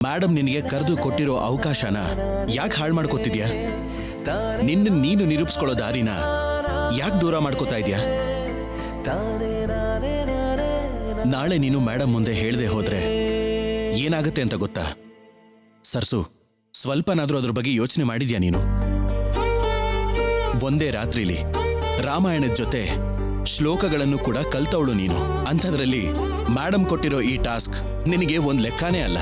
Madam ನಿನಗೆ ಕರೆದು ಕೊಟ್ಟಿರೋ ಅವಕಾಶನ ಯಾಕೆ ಹಾಳು ಮಾಡ್ಕೋತಿದ್ಯಾ? ನೀನು ನಿರೂಪಿಸ್ಕೊಳ್ಳೋ ದಾರಿನ ಯಾಕೆ ದೂರ ಮಾಡ್ಕೋತಾ ಇದೆಯಾ? ನಾಳೆ ನೀನು ಮೇಡಮ್ ಮುಂದೆ ಹೇಳ್ದೆ ಹೋದ್ರೆ ಏನಾಗುತ್ತೆ ಅಂತ ಗೊತ್ತಾ? ಸರ್ಸು, ಸ್ವಲ್ಪನಾದ್ರೂ ಅದ್ರ ಬಗ್ಗೆ ಯೋಚನೆ ಮಾಡಿದ್ಯಾ ನೀನು? ಒಂದೇ ರಾತ್ರಿಲಿ ರಾಮಾಯಣದ ಜೊತೆ ಶ್ಲೋಕಗಳನ್ನು ಕೂಡ ಕಲ್ತವಳು ನೀನು. ಅಂಥದ್ರಲ್ಲಿ ಮೇಡಮ್ ಕೊಟ್ಟಿರೋ ಈ ಟಾಸ್ಕ್ ನಿನಗೆ ಒಂದ್ ಲೆಕ್ಕನೇ ಅಲ್ಲ.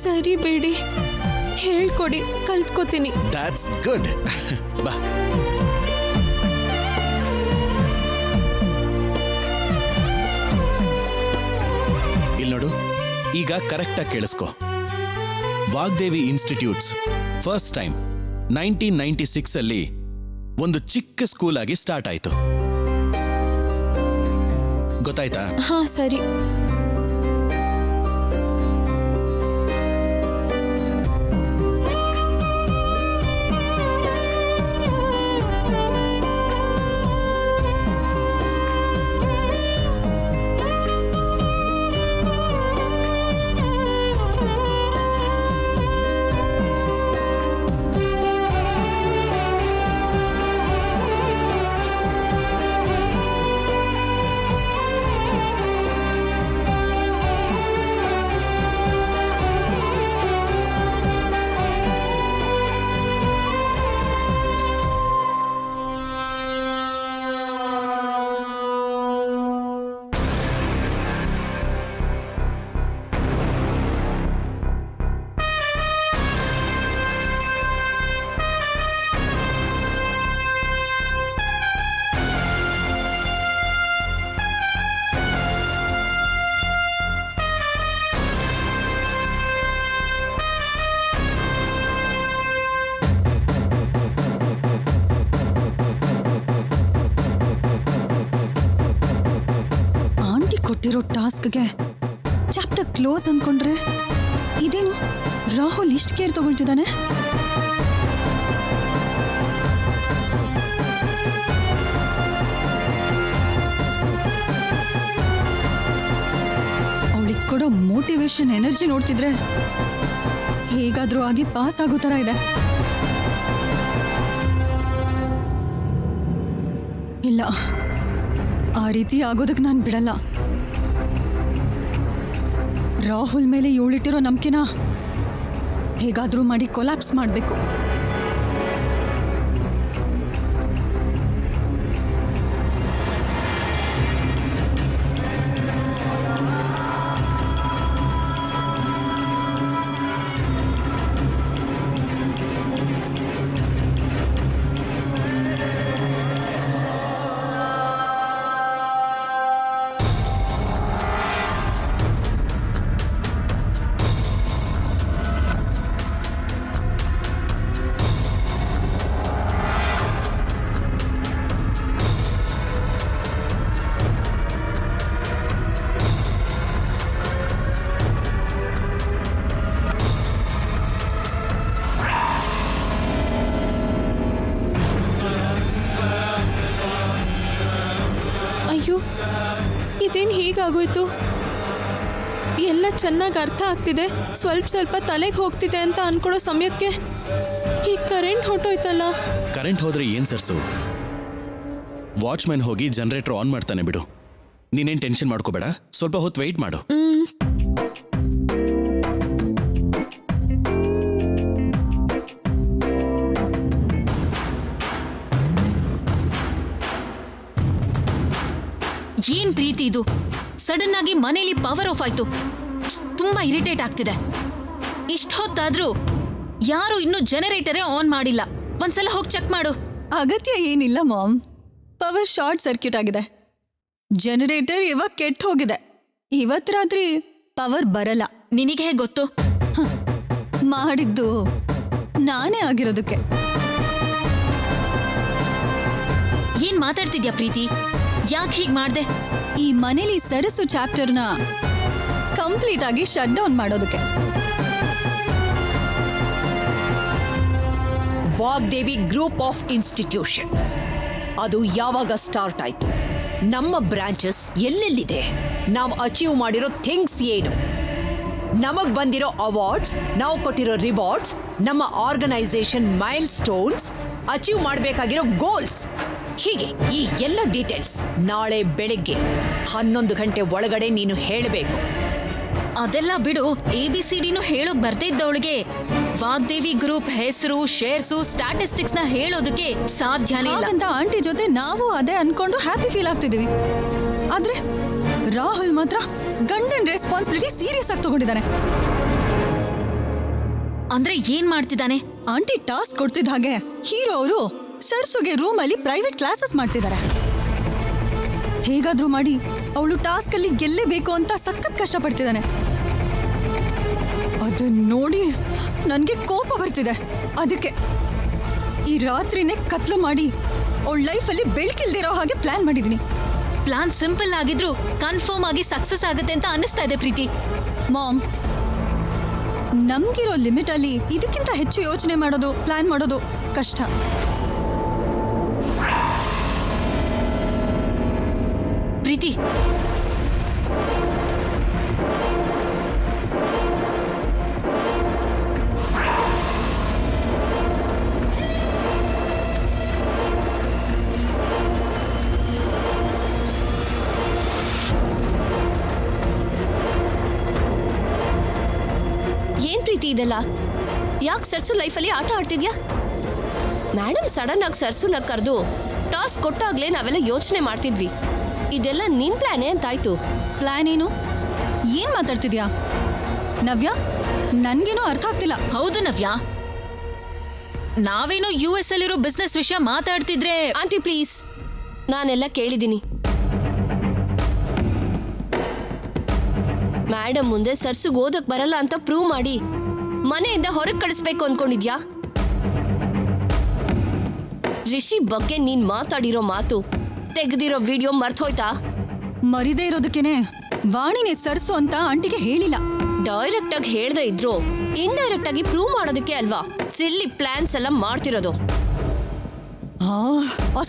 ಸರಿ ಬೇಡಿ, ಹೇಳ್ಕೊಡಿ, ಕಲ್ತ್ಕೋತೀನಿ. That's good. ಬಾ. ಇಲ್ಲಿ ನೋಡು, ಈಗ ಕರೆಕ್ಟಾಗಿ ಕೇಳಿಸ್ಕೊ. ವಾಗ್ದೇವಿ ಇನ್ಸ್ಟಿಟ್ಯೂಟ್ಸ್ ಫಸ್ಟ್ ಟೈಮ್ 1996 ಅಲ್ಲಿ ಒಂದು ಚಿಕ್ಕ ಸ್ಕೂಲ್ ಆಗಿ ಸ್ಟಾರ್ಟ್ ಆಯ್ತು. ಗೊತ್ತಾಯ್ತಾ? ಹಾ, ಸರಿ. ಕೊಟ್ಟಿರೋ ಟಾಸ್ಕ್ಗೆ ಚಾಪ್ಟರ್ ಕ್ಲೋಸ್ ಅನ್ಕೊಂಡ್ರೆ ಇದೇನು ರಾಹುಲ್ ಇಷ್ಟು ಕೇರ್ ತಗೊಳ್ತಿದ್ದಾನೆ? ಅವಳಿಗೆ ಕೊಡೋ ಮೋಟಿವೇಶನ್ ಎನರ್ಜಿ ನೋಡ್ತಿದ್ರೆ ಹೇಗಾದ್ರೂ ಆಗಿ ಪಾಸ್ ಆಗೋ ತರ ಇದೆ. ಇಲ್ಲ, ಆ ರೀತಿ ಆಗೋದಕ್ಕೆ ನಾನು ಬಿಡಲ್ಲ. ರಾಹುಲ್ ಮೇಲೆ ಇವಳಿಟ್ಟಿರೋ ನಂಬಿಕೆನ ಹೇಗಾದ್ರೂ ಮಾಡಿ ಕೊಲ್ಯಾಪ್ಸ್ ಮಾಡಬೇಕು. ಅಯ್ಯೋ, ಇದೇನು ಹೀಗಾಗೋಯ್ತು? ಎಲ್ಲ ಚೆನ್ನಾಗಿ ಅರ್ಥ ಆಗ್ತಿದೆ, ಸ್ವಲ್ಪ ಸ್ವಲ್ಪ ತಲೆಗೆ ಹೋಗ್ತಿದೆ ಅಂತ ಅನ್ಕೊಳ್ಳೋ ಸಮಯಕ್ಕೆ ಈ ಕರೆಂಟ್ ಹೊಟ್ಟೋಯ್ತಲ್ಲ. ಕರೆಂಟ್ ಹೋದ್ರೆ ಏನ್ ಸರ್ಸು? ವಾಚ್ಮ್ಯಾನ್ ಹೋಗಿ ಜನರೇಟರ್ ಆನ್ ಮಾಡ್ತಾನೆ ಬಿಡು. ನೀನೇನ್ ಟೆನ್ಷನ್ ಮಾಡ್ಕೋಬೇಡ, ಸ್ವಲ್ಪ ಹೊತ್ತು ವೆಯ್ಟ್ ಮಾಡು. ಏನ್ ಪ್ರೀತಿ ಇದು? ಸಡನ್ ಆಗಿ ಮನೇಲಿ ಪವರ್ ಆಫ್ ಆಯ್ತು. ತುಂಬಾ ಇರಿಟೇಟ್ ಆಗ್ತಿದೆ. ಇಷ್ಟೊತ್ತಾದ್ರೂ ಯಾರು ಇನ್ನೂ ಜನರೇಟರೇ ಆನ್ ಮಾಡಿಲ್ಲ. ಒಂದ್ಸಲ ಹೋಗಿ ಚೆಕ್ ಮಾಡು. ಅಗತ್ಯ ಏನಿಲ್ಲ ಮಾಮ್, ಪವರ್ ಶಾರ್ಟ್ ಸರ್ಕ್ಯೂಟ್ ಆಗಿದೆ. ಜನರೇಟರ್ ಇವಾಗ ಕೆಟ್ಟ ಹೋಗಿದೆ. ಇವತ್ ರಾತ್ರಿ ಪವರ್ ಬರಲ್ಲ. ನಿನಗೆ ಹೇಗೆ ಗೊತ್ತು? ಮಾಡಿದ್ದು ನಾನೇ ಆಗಿರೋದಕ್ಕೆ. ಏನ್ ಮಾತಾಡ್ತಿದ್ಯಾ ಪ್ರೀತಿ? ಯಾಕೆ ಹೀಗ್ ಮಾಡ್ದೆ? ಈ ಮನೇಲಿ ಸರಸು ಚಾಪ್ಟರ್ನ ಕಂಪ್ಲೀಟ್ ಆಗಿ ಶಟ್ ಡೌನ್ ಮಾಡೋದಕ್ಕೆ. Vagdevi group of institutions. ಅದು ಯಾವಾಗ ಸ್ಟಾರ್ಟ್ ಆಯ್ತು, ನಮ್ಮ ಬ್ರಾಂಚಸ್ ಎಲ್ಲೆಲ್ಲಿದೆ, ನಾವು ಅಚೀವ್ ಮಾಡಿರೋ ಥಿಂಗ್ಸ್ ಏನು, ನಮಗ್ ಬಂದಿರೋ ಅವಾರ್ಡ್ಸ್, ನಾವು ಕೊಟ್ಟಿರೋ ರಿವಾರ್ಡ್ಸ್, ನಮ್ಮ ಆರ್ಗನೈಸೇಷನ್ ಮೈಲ್ ಸ್ಟೋನ್ಸ್, ಅಚೀವ್ ಮಾಡಬೇಕಾಗಿರೋ ಗೋಲ್ಸ್, ಹೀಗೆ ಈ ಎಲ್ಲ ಡೀಟೇಲ್ಸ್ ನಾಳೆ ಬೆಳಿಗ್ಗೆ 11 ಗಂಟೆ ಒಳಗಡೆ ನೀನು ಹೇಳಬೇಕು. ಅದೆಲ್ಲ ಬಿಡು, ABCDನೂ ಹೇಳೋಕ್ ಬರ್ದೇ ಇದ್ದವಳಿಗೆ ವಾಗ್ದೇವಿ ಗ್ರೂಪ್ ಹೆಸರು, ಶೇರ್ಸು, ಸ್ಟಾಟಿಸ್ಟಿಕ್ಸ್ ನ ಹೇಳೋದಕ್ಕೆ ಸಾಧ್ಯನೇ ಇಲ್ಲ. ಹಾಗಂತ ಆಂಟಿ ಜೊತೆ ನಾವು ಅದೇ ಅನ್ಕೊಂಡು ಹ್ಯಾಪಿ ಫೀಲ್ ಆಗ್ತಿದೀವಿ. ಆದ್ರೆ ರಾಹುಲ್ ಮಾತ್ರ ಗಂಡನ್ ರೆಸ್ಪಾನ್ಸಿಬಿಲಿಟಿ ಸೀರಿಯಸ್ ಆಗಿ ತಗೊಂಡಿದ್ದಾನೆ. ಅಂದ್ರೆ ಏನ್ ಮಾಡ್ತಿದ್ದಾನೆ? ಆಂಟಿ ಟಾಸ್ಕ್ ಕೊಡ್ತಿದ್ದ ಹಾಗೆ ಹೀರೋ ಅವರು ಸರ್ಸುಗೆ ರೂಮ್ ಅಲ್ಲಿ ಪ್ರೈವೇಟ್ ಕ್ಲಾಸಸ್ ಮಾಡ್ತಿದ್ದಾರೆ. ಹೇಗಾದ್ರೂ ಮಾಡಿ ಅವಳು ಟಾಸ್ಕ್ ಅಲ್ಲಿ ಗೆಲ್ಲೇಬೇಕು ಅಂತ ಸಖತ್ ಕಷ್ಟಪಡ್ತಿದ್ದಾನೆ. ಅದನ್ನ ನೋಡಿ ನನ್ಗೆ ಕೋಪ ಬರ್ತಿದೆ. ಅದಕ್ಕೆ ಈ ರಾತ್ರಿನೇ ಕತ್ಲು ಮಾಡಿ ಅವಳ ಲೈಫಲ್ಲಿ ಬೆಳಕಿಲ್ದಿರೋ ಹಾಗೆ ಪ್ಲಾನ್ ಮಾಡಿದೀನಿ. ಪ್ಲಾನ್ ಸಿಂಪಲ್ ಆಗಿದ್ರು ಕನ್ಫರ್ಮ್ ಆಗಿ ಸಕ್ಸಸ್ ಆಗುತ್ತೆ ಅಂತ ಅನಿಸ್ತಾ ಇದೆ ಪ್ರೀತಿ. ಮಾಮ್, ನಮ್ಗಿರೋ ಲಿಮಿಟ್ ಅಲ್ಲಿ ಇದಕ್ಕಿಂತ ಹೆಚ್ಚು ಯೋಚನೆ ಮಾಡೋದು, ಪ್ಲಾನ್ ಮಾಡೋದು ಕಷ್ಟ. ಪ್ರೀತಿ, ಏನ್ ಪ್ರೀತಿ ಇದೆಲ್ಲ? ಯಾಕೆ ಸರ್ಸು ಲೈಫಲ್ಲಿ ಆಟ ಆಡ್ತಿದ್ಯಾ? ಮೇಡಮ್ ಸಡನ್ ಆಗಿ ಸರ್ಸುನ ಕರೆದು ಟಾಸ್ಕ್ ಕೊಟ್ಟಾಗ್ಲೇ ನಾವೆಲ್ಲ ಯೋಚನೆ ಮಾಡ್ತಿದ್ವಿ. ಇದೆಲ್ಲ ನಿನ್ ಪ್ಲಾನೇ ಅಂತಾಯ್ತು. ಪ್ಲಾನ್ ಏನು? ಏನ್ ಮಾತಾಡ್ತಿದ್ಯಾ ನವ್ಯ? ನನ್ಗೇನೋ ಅರ್ಥ ಆಗ್ತಿಲ್ಲ. ಹೌದು ನವ್ಯಾ, ನಾವೇನೋ US ಅಲ್ಲಿರೋ ಬಿಸ್ನೆಸ್ ವಿಷಯ ಮಾತಾಡ್ತಿದ್ರೆ. ಆಂಟಿ ಪ್ಲೀಸ್, ನಾನೆಲ್ಲ ಕೇಳಿದ್ದೀನಿ. ಮೇಡಮ್ ಮುಂದೆ ಸರ್ಸುಗ್ ಓದಕ್ ಬರಲ್ಲ ಅಂತ ಪ್ರೂವ್ ಮಾಡಿ ಮನೆಯಿಂದ ಹೊರಗೆ ಕಳಿಸ್ಬೇಕು ಅನ್ಕೊಂಡಿದ್ಯಾ? ರಿಷಿ ಬಗ್ಗೆ ನೀನ್ ಮಾತಾಡಿರೋ ಮಾತು, ತೆಗೆದಿರೋ ವಿಡಿಯೋ ಮರ್ತೋಯ್ತಾ? ಮರಿದೇ ಇರೋದಕ್ಕೇನೆ ವಾಣಿನೇ ಸರ್ಸು ಅಂತ ಆಂಟಿಗೆ ಹೇಳಿಲ್ಲ. ಡೈರೆಕ್ಟ್ ಆಗಿ ಹೇಳ್ದೆ ಇದ್ರು ಇಂಡೈರೆಕ್ಟ್ ಆಗಿ ಪ್ರೂವ್ ಮಾಡೋದಕ್ಕೆ ಅಲ್ವಾ ಸಿಲ್ಲಿ ಪ್ಲಾನ್ಸ್ ಎಲ್ಲ ಮಾಡ್ತಿರೋದು.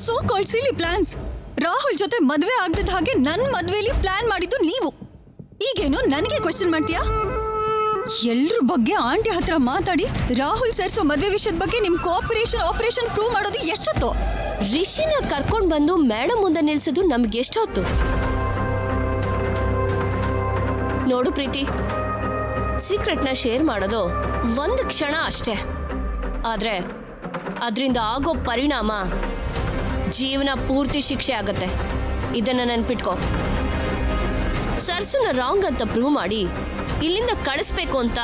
So called silly plans. Rahul ಜೊತೆ ಮದ್ವೆ ಆಗ್ದಿದ್ದ ಹಾಗೆ ನನ್ ಮದ್ವೆಲಿ ಪ್ಲಾನ್ ಮಾಡಿದ್ದು ನೀವು. ಈಗೇನು ನನಗೆ ಕ್ವೆಶ್ಚನ್ ಮಾಡ್ತೀಯಾ? ಎಲ್ರ ಬಗ್ಗೆ ಆಂಟಿ ಹತ್ರ ಮಾತಾಡಿ ರಾಹುಲ್ ಸರ್ಸು ಮದ್ವೆ ವಿಷಯದ ಬಗ್ಗೆ ನಿಮ್ ಆಪರೇಷನ್ ಪ್ರೂವ್ ಮಾಡೋದು ಎಷ್ಟೊತ್ತು? ರಿಷಿನ ಕರ್ಕೊಂಡ್ ಬಂದು ಮೇಡಮ್ ಮುಂದೆ ನಿಲ್ಸೋದು ನಮ್ಗೆ ಎಷ್ಟೊತ್ತು? ನೋಡು ಪ್ರೀತಿ, ಸೀಕ್ರೆಟ್ನ ಶೇರ್ ಮಾಡೋದು ಒಂದು ಕ್ಷಣ ಅಷ್ಟೇ, ಆದ್ರೆ ಅದರಿಂದ ಆಗೋ ಪರಿಣಾಮ ಜೀವನ ಪೂರ್ತಿ ಶಿಕ್ಷೆ ಆಗತ್ತೆ. ಇದನ್ನ ನೆನ್ಪಿಟ್ಕೋ. ಸರ್ಸುನ ರಾಂಗ್ ಅಂತ ಪ್ರೂವ್ ಮಾಡಿ ಇಲ್ಲಿಂದ ಕಳಿಸ್ಬೇಕು ಅಂತ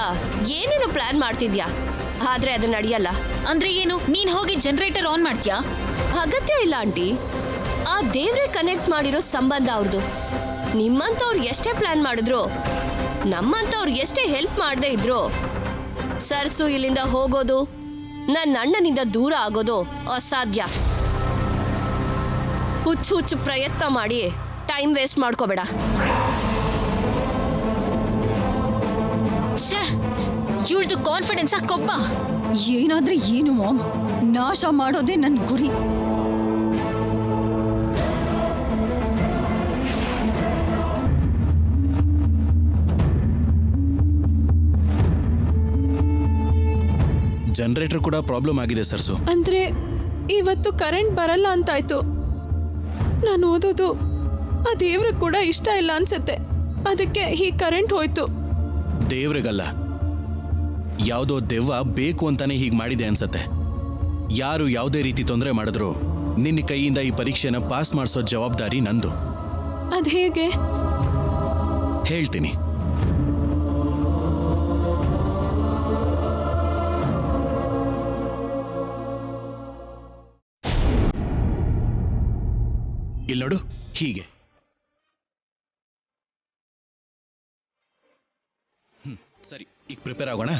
ಏನೇನೋ ಪ್ಲಾನ್ ಮಾಡ್ತಿದ್ಯಾ, ಆದ್ರೆ ಅದು ನಡೆಯಲ್ಲ. ಅಂದ್ರೆ ಏನು? ನೀನ್ ಹೋಗಿ ಜನರೇಟರ್ ಆನ್ ಮಾಡ್ತೀಯಾ? ಅಗತ್ಯ ಇಲ್ಲ ಆಂಟಿ. ಆ ದೇವ್ರೆ ಕನೆಕ್ಟ್ ಮಾಡಿರೋ ಸಂಬಂಧ ಅವ್ರದ್ದು. ನಿಮ್ಮಂತವ್ರು ಎಷ್ಟೇ ಪ್ಲಾನ್ ಮಾಡಿದ್ರು, ನಮ್ಮಂತವ್ರು ಎಷ್ಟೇ ಹೆಲ್ಪ್ ಮಾಡದೇ ಇದ್ರು, ಸರ್ಸು ಇಲ್ಲಿಂದ ಹೋಗೋದು, ನನ್ನ ಅಣ್ಣನಿಂದ ದೂರ ಆಗೋದು ಅಸಾಧ್ಯ. ಹುಚ್ಚು ಪ್ರಯತ್ನ ಮಾಡಿ ಟೈಮ್ ವೇಸ್ಟ್ ಮಾಡ್ಕೋಬೇಡ. ಇವಳ್ದು ಕಾನ್ಫಿಡೆನ್ಸ್ ಕೊಬ್ಬ. ಏನಾದ್ರೆ ಏನು ಮಾಮ್, ನಾಶ ಮಾಡೋದೇ ನನ್ ಗುರಿ. ಜನರೇಟರ್ ಕೂಡ ಪ್ರಾಬ್ಲಮ್ ಆಗಿದೆ ಸರ್ಸು. ಅಂದ್ರೆ ಇವತ್ತು ಕರೆಂಟ್ ಬರಲ್ಲ ಅಂತಾಯ್ತು. ನಾನು ಓದೋದು ಆ ದೇವ್ರಿಗೆ ಕೂಡ ಇಷ್ಟ ಇಲ್ಲ ಅನ್ಸುತ್ತೆ, ಅದಕ್ಕೆ ಈ ಕರೆಂಟ್ ಹೋಯ್ತು. ದೇವ್ರಿಗಲ್ಲ, ಯಾವುದೋ ದೆವ್ವ ಬೇಕು ಅಂತಾನೆ ಹೀಗೆ ಮಾಡಿದೆ ಅನ್ಸತ್ತೆ. ಯಾರು ಯಾವುದೇ ರೀತಿ ತೊಂದರೆ ಮಾಡಿದ್ರು ನಿನ್ನ ಕೈಯಿಂದ ಈ ಪರೀಕ್ಷೆನ ಪಾಸ್ ಮಾಡಿಸೋ ಜವಾಬ್ದಾರಿ ನಂದು. ಅದ್ ಹೇಗೆ? ಹೇಳ್ತೀನಿ. ಇಲ್ಲಿ ನೋಡು, ಹೀಗೆ. ಸರಿ, ಈಗ ಪ್ರಿಪೇರ್ ಆಗೋಣ.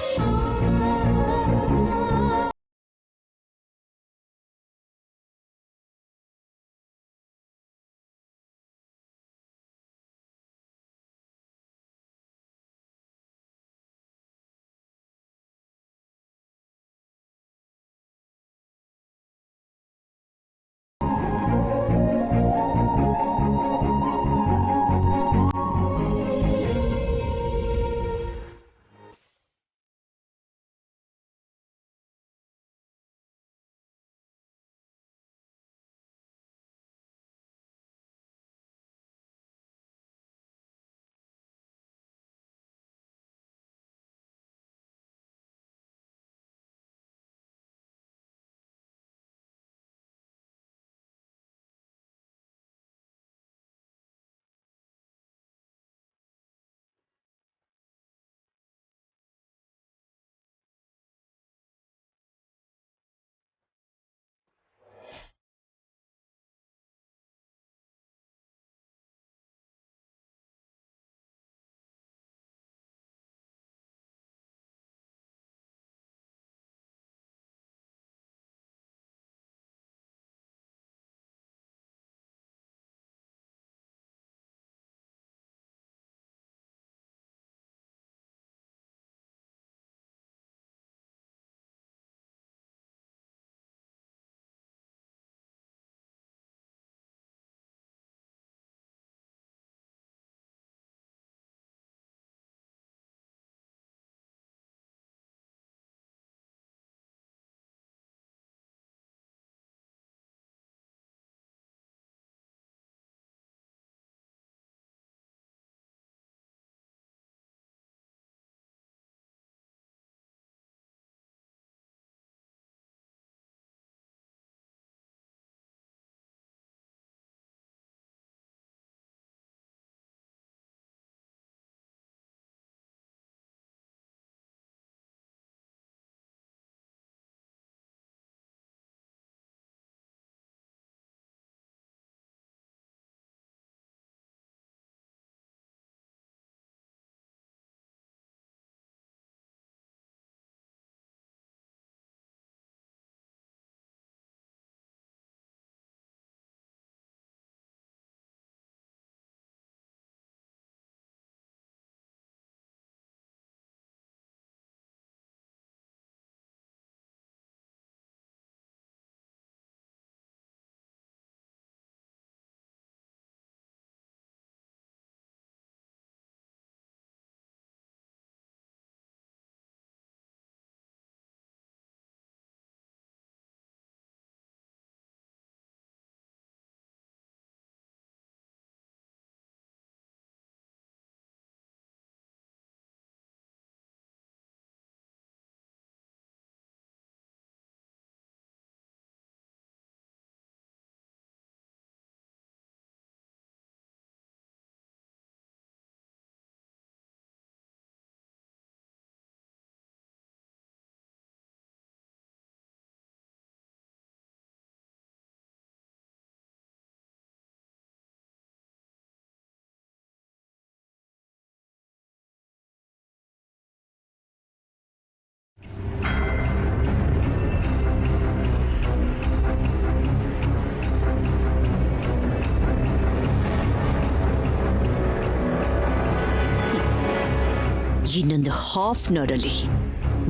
ಇನ್ನೊಂದು ಹಾಫ್ ಅನ್ ಅವರಲ್ಲಿ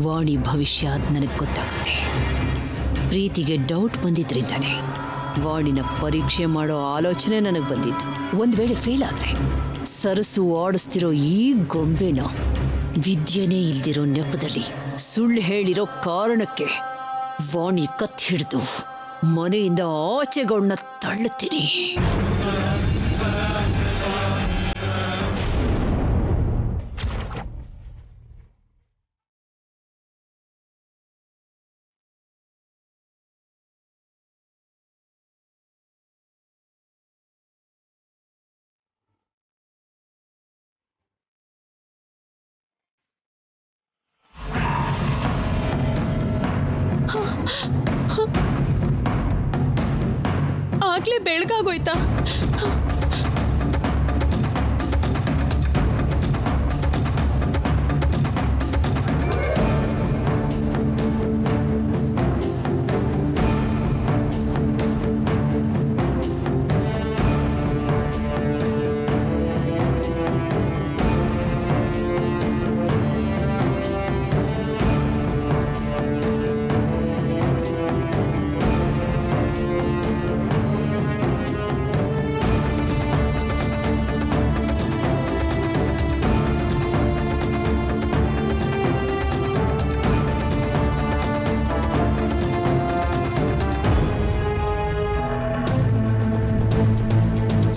ವಾಣಿ ಭವಿಷ್ಯ ನನಗೆ ಗೊತ್ತಾಗುತ್ತೆ. ಪ್ರೀತಿಗೆ ಡೌಟ್ ಬಂದಿದ್ರಿಂದಾನೆ ವಾಣಿನ ಪರೀಕ್ಷೆ ಮಾಡೋ ಆಲೋಚನೆ ನನಗೆ ಬಂದಿದ್ದು. ಒಂದ್ ವೇಳೆ ಫೇಲ್ ಆದ್ರೆ ಸರಸು ಆಡಿಸ್ತಿರೋ ಈ ಗೊಂಬೆನ ವಿದ್ಯೆನೇ ಇಲ್ದಿರೋ ನೆಪದಲ್ಲಿ ಸುಳ್ಳು ಹೇಳಿರೋ ಕಾರಣಕ್ಕೆ ವಾಣಿ ಕತ್ ಹಿಡಿದು ಮನೆಯಿಂದ ಆಚೆಗಳನ್ನ ತಳ್ಳುತ್ತೀನಿ. ಆಗ್ಲೇ ಬೆಳಗಾಗೋಯ್ತಾ?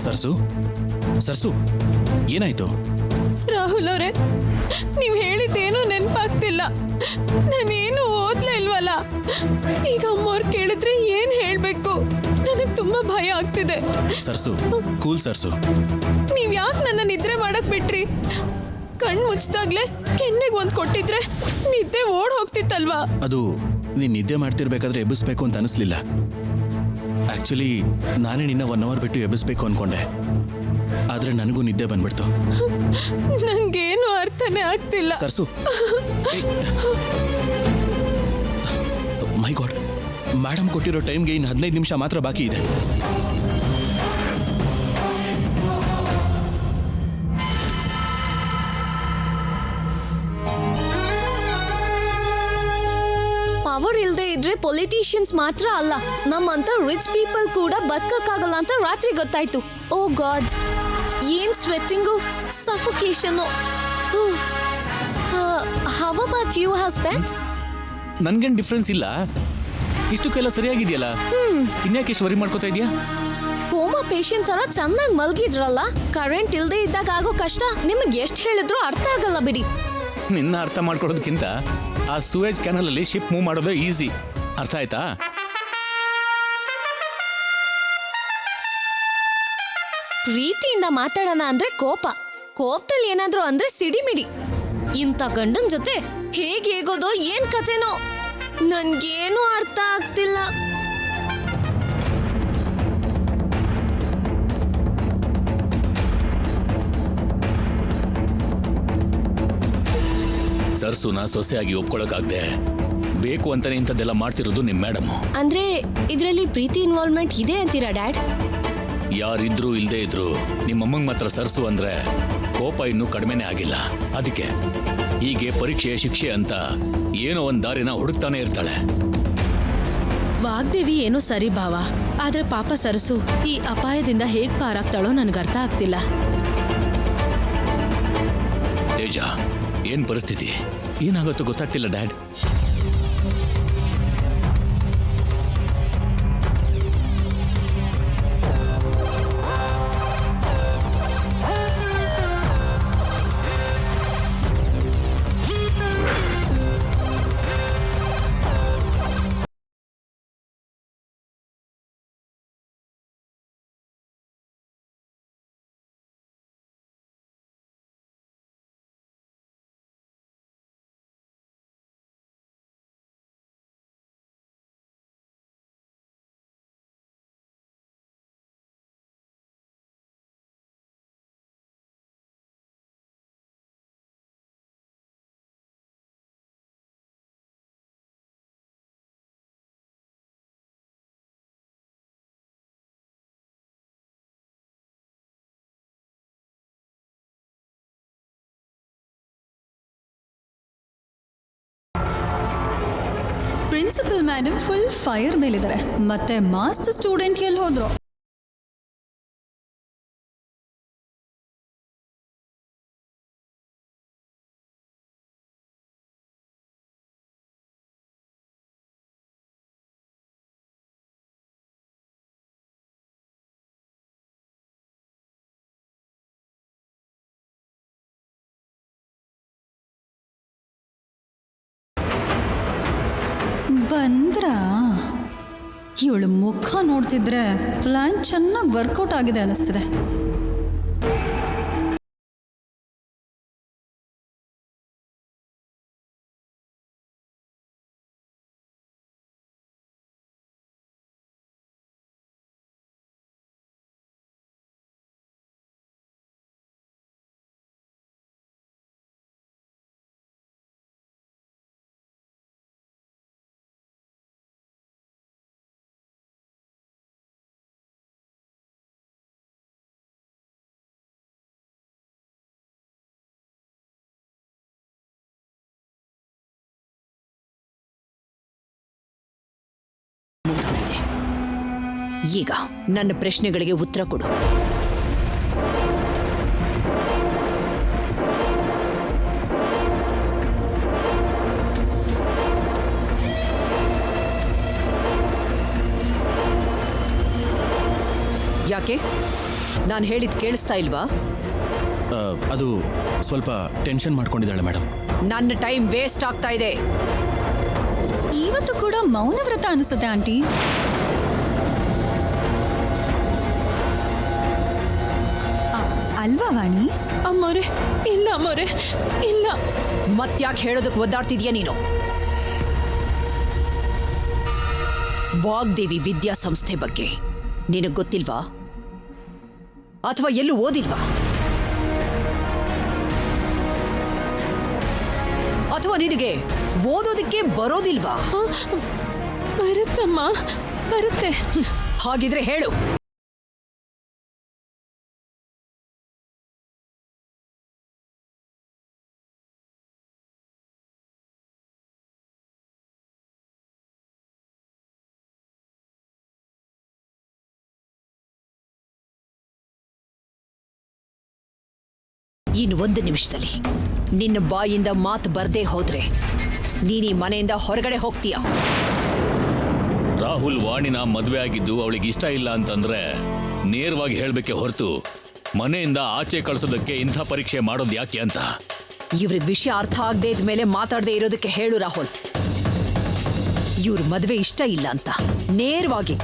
ಸರ್ಸು, ಸರ್ಸು, ಏನಾಯ್ತು? ರಾಹುಲ್ ಅವರೇ, ನೀವ್ ಹೇಳಿದ್ದೇನೂ ನೆನ್ಪಾಗ್ತಿಲ್ಲ. ನಾನೇನು ಓದ್ಲೇ ಇಲ್ವಲ್ಲ. ಈಗ ಅಮ್ಮವ್ರು ಕೇಳಿದ್ರೆ ಏನ್ ಹೇಳ್ಬೇಕು? ನನಗ್ ತುಂಬಾ ಭಯ ಆಗ್ತಿದೆ. ಸರ್ಸು, ಕೂಲ್ ಸರ್ಸು. ನೀವ್ ಯಾಕೆ ನನ್ನ ನಿದ್ರೆ ಮಾಡಕ್ ಬಿಟ್ರಿ? ಕಣ್ ಮುಚ್ಚಿದಾಗ್ಲೇ ಕೆನ್ನೆಗೆ ಒಂದ್ ಕೊಟ್ಟಿದ್ರೆ ನಿದ್ದೆ ಓಡ್ ಹೋಗ್ತಿತ್ತಲ್ವಾ? ಅದು ನೀನ್ ನಿದ್ದೆ ಮಾಡ್ತಿರ್ಬೇಕಾದ್ರೆ ಎಬ್ಬಿಸ್ಬೇಕು ಅಂತ ಅನಿಸ್ಲಿಲ್ಲ. ಆಕ್ಚುಲಿ ನಾನೇ ನಿನ್ನ 1 ಅವರ್ ಬಿಟ್ಟು ಎಬ್ಬಿಸ್ಬೇಕು ಅನ್ಕೊಂಡೆ, ಆದ್ರೆ ನನಗೂ ನಿದ್ದೆ ಬಂದ್ಬಿಡ್ತು. ನಂಗೇನು ಅರ್ಥನೇ ಆಗ್ತಿಲ್ಲ. ಸರ್ಸು, ಮೈ ಗಾಡ್, ಮೇಡಮ್ ಕೊಟ್ಟಿರೋ ಟೈಮ್ಗೆ ಇನ್ನು 15 ನಿಮಿಷ ಮಾತ್ರ ಬಾಕಿ ಇದೆ. ಪವರ್ ಇಲ್ದೇ ಇದ್ರೆ ಪೊಲಿಟಿಷಿಯನ್ಸ್ ಮಾತ್ರ ಅಲ್ಲ, ನಮ್ಮಂತ ರಿಚ್ ಪೀಪಲ್ ಕೂಡ ಬದುಕಕ್ಕಾಗಲ್ಲ ಅಂತ ರಾತ್ರಿ ಗೊತ್ತಾಯ್ತು. ಓ ಗಾಡ್, ಏನ್ sweating, suffocation. How about you husband? ನನ್ಗೇನ್ ಡಿಫ್ರೆನ್ಸ್ ಇಲ್ಲ, ಇಷ್ಟಕ್ಕೆಲ್ಲ ಸರಿಯಾಗಿದೆಯಲ್ಲ, ಇನ್ಯಾಕೆ ಇಷ್ಟು ವರಿ ಮಾಡ್ಕೋತಾ ಇದೆಯಾ? ಕೋಮಾ ಪೇಷಂಟ್ ತರ ಚೆನ್ನಾಗಿ ಮಲ್ಗಿದ್ರಲ್ಲ. ಕರೆಂಟ್ ಇಲ್ದೇ ಇದ್ದಾಗ ಆಗೋ ಕಷ್ಟ ನಿಮಗೆ ಎಷ್ಟು ಹೇಳಿದ್ರು ಅರ್ಥ ಆಗಲ್ಲ ಬಿಡಿ. ನಿನ್ನ ಅರ್ಥ ಮಾಡ್ಕೊಡೋದಕ್ಕಿಂತ ಆ ಸೂಯೇಜ್ ಕ್ಯಾನಲ್ ಅಲ್ಲಿ ಶಿಪ್ ಮೂವ್ ಮಾಡೋದು ಈಸಿ. ಅರ್ಥ ಆಯ್ತಾ? ಪ್ರೀತಿಯಿಂದ ಮಾತಾಡೋಣ ಅಂದ್ರೆ ಕೋಪದಲ್ಲಿ ಏನಾದ್ರೂ ಅಂದ್ರೆ ಸಿಡಿಮಿಡಿ. ಇಂಥ ಗಂಡನ್ ಜೊತೆ ಹೇಗೆ ಹೇಗೋದೋ ಏನ್ ಕತೆನೋ, ನನ್ಗೇನು ಅರ್ಥ ಆಗ್ತಿಲ್ಲ. ಸರ್ಸುನ ಸೊಸೆಯಾಗಿ ಒಪ್ಕೊಳಕಾಗ್ದೆ ಬೇಕು ಅಂತಾನೆ ಇಂಥದ್ದೆಲ್ಲ ಮಾಡ್ತಿರೋದು ನಿಮ್ ಮೇಡಮ್. ಅಂದ್ರೆ ಇದ್ರಲ್ಲಿ ಪ್ರೀತಿ ಇನ್ವಾಲ್ವ್ಮೆಂಟ್ ಇದೆ ಅಂತೀರಾ ಡ್ಯಾಡ್? ಯಾರಿದ್ರು ಇಲ್ದೇ ಇದ್ರು ನಿಮ್ಮಮ್ಮಂಗ್ ಮಾತ್ರ ಸರ್ಸು ಅಂದ್ರೆ ಕೋಪ ಇನ್ನೂ ಕಡಿಮೆನೇ ಆಗಿಲ್ಲ. ಅದಕ್ಕೆ ಹೀಗೆ ಪರೀಕ್ಷೆ ಶಿಕ್ಷೆ ಅಂತ ಏನೋ ಒಂದ್ ದಾರಿನ ಹುಡುಕ್ತಾನೆ ಇರ್ತಾಳೆ. ವಾಗ್ದೇವಿ ಏನೋ ಸರಿ ಭಾವ, ಆದ್ರೆ ಪಾಪ ಸರಸು ಈ ಅಪಾಯದಿಂದ ಹೇಗ್ ಪಾರಾಗ್ತಾಳೋ ನನ್ಗರ್ಥ ಆಗ್ತಿಲ್ಲ. ತೇಜ, ಏನ್ ಪರಿಸ್ಥಿತಿ, ಏನಾಗುತ್ತೋ ಗೊತ್ತಾಗ್ತಿಲ್ಲ ಡ್ಯಾಡ್. ಮೇಡಮ್ ಫುಲ್ ಫೈರ್ ಮೇಲಿದ್ದಾರೆ. ಮತ್ತೆ ಮಾಸ್ಟರ್ ಸ್ಟೂಡೆಂಟ್ ಎಲ್ಲಿ ಹೋದ್ರು? ಬಂದ್ರಾ? ಇವಳು ಮುಖ ನೋಡ್ತಿದ್ರೆ ಪ್ಲಾನ್ ಚೆನ್ನಾಗಿ ವರ್ಕೌಟ್ ಆಗಿದೆ ಅನಿಸ್ತಿದೆ. ಮುಂದಾಗಿದೆ. ಈಗ ನನ್ನ ಪ್ರಶ್ನೆಗಳಿಗೆ ಉತ್ತರ ಕೊಡು. ಯಾಕೆ? ನಾನು ಹೇಳಿದ್ ಕೇಳಿಸ್ತಾ ಇಲ್ವಾ? ಅದು ಸ್ವಲ್ಪ ಟೆನ್ಷನ್ ಮಾಡ್ಕೊಂಡಿದ್ದಾಳೆ ಮೇಡಮ್. ನನ್ನ ಟೈಮ್ ವೇಸ್ಟ್ ಆಗ್ತಾ ಇದೆ. ಇವತ್ತು ಕೂಡ ಮೌನವ್ರತ ಅನಿಸುತ್ತೆ ಆಂಟಿ. ಅಲ್ವಾ ವಾಣಿ? ಅಮ್ಮೋರೆ ಇಲ್ಲ, ಅಮ್ಮೋರೆ ಇಲ್ಲ. ಮತ್ಯಾಕೆ ಹೇಳೋದಕ್ಕೆ ಒದ್ದಾಡ್ತಿದ್ಯಾ ನೀನು? ವಾಗ್ದೇವಿ ವಿದ್ಯಾಸಂಸ್ಥೆ ಬಗ್ಗೆ ನಿನಗೆ ಗೊತ್ತಿಲ್ವಾ? ಅಥವಾ ಎಲ್ಲೂ ಓದಿಲ್ವಾ? ಅಥವಾ ನಿನಗೆ ಓದೋದಕ್ಕೆ ಬರೋದಿಲ್ವಾ? ಬರುತ್ತಮ್ಮ, ಬರುತ್ತೆ. ಹಾಗಿದ್ರೆ ಹೇಳು. ಇನ್ನು 1 ನಿಮಿಷದಲ್ಲಿ ನಿನ್ನ ಬಾಯಿಂದ ಮಾತು ಬರ್ದೇ ಹೋದ್ರೆ ನೀನೀ ಮನೆಯಿಂದ ಹೊರಗಡೆ ಹೋಗ್ತೀಯ. ರಾಹುಲ್ ವಾಣಿನ ಮದ್ವೆ ಆಗಿದ್ದು ಅವಳಿಗೆ ಇಷ್ಟ ಇಲ್ಲ ಅಂತಂದ್ರೆ ನೇರವಾಗಿ ಹೇಳ್ಬೇಕೆ ಹೊರತು ಮನೆಯಿಂದ ಆಚೆ ಕಳಿಸೋದಕ್ಕೆ ಇಂಥ ಪರೀಕ್ಷೆ ಮಾಡೋದು ಯಾಕೆ ಅಂತ. ಇವ್ರಿಗೆ ವಿಷಯ ಅರ್ಥ ಆಗದೆ ಇದ್ಮೇಲೆ ಮಾತಾಡದೆ ಇರೋದಕ್ಕೆ ಹೇಳು ರಾಹುಲ್. ಇವ್ರ ಮದ್ವೆ ಇಷ್ಟ ಇಲ್ಲ ಅಂತ ನೇರವಾಗಿ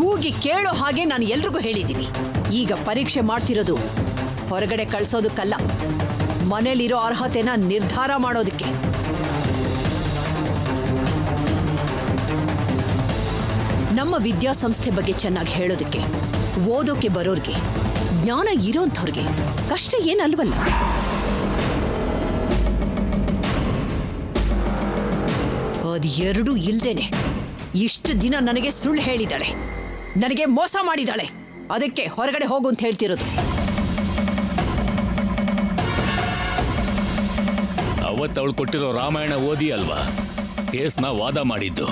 ಕೂಗಿ ಕೇಳೋ ಹಾಗೆ ನಾನು ಎಲ್ರಿಗೂ ಹೇಳಿದ್ದೀನಿ. ಈಗ ಪರೀಕ್ಷೆ ಮಾಡ್ತಿರೋದು ಹೊರಗಡೆ ಕಳ್ಸೋದಕ್ಕಲ್ಲ, ಮನೇಲಿರೋ ಅರ್ಹತೆನ ನಿರ್ಧಾರ ಮಾಡೋದಕ್ಕೆ. ನಮ್ಮ ವಿದ್ಯಾಸಂಸ್ಥೆ ಬಗ್ಗೆ ಚೆನ್ನಾಗಿ ಹೇಳೋದಕ್ಕೆ, ಓದೋಕೆ ಬರೋರ್ಗೆ, ಜ್ಞಾನ ಇರೋಂಥವ್ರಿಗೆ ಕಷ್ಟ ಏನಲ್ವಲ್ಲ. ಅದೆರಡೂ ಇಲ್ದೇನೆ ಇಷ್ಟು ದಿನ ನನಗೆ ಸುಳ್ಳು ಹೇಳಿದಾಳೆ, ನನಗೆ ಮೋಸ ಮಾಡಿದಾಳೆ. ಅದಕ್ಕೆ ಹೊರಗಡೆ ಹೋಗು ಅಂತ ಹೇಳ್ತಿರೋದು. ಅವತ್ತು ಕೊಟ್ಟಿರೋ ರಾಮಾಯಣ ಓದಿ ಅಲ್ವಾ ಕೇಸ್ನ ವಾದ ಮಾಡಿದ್ದು.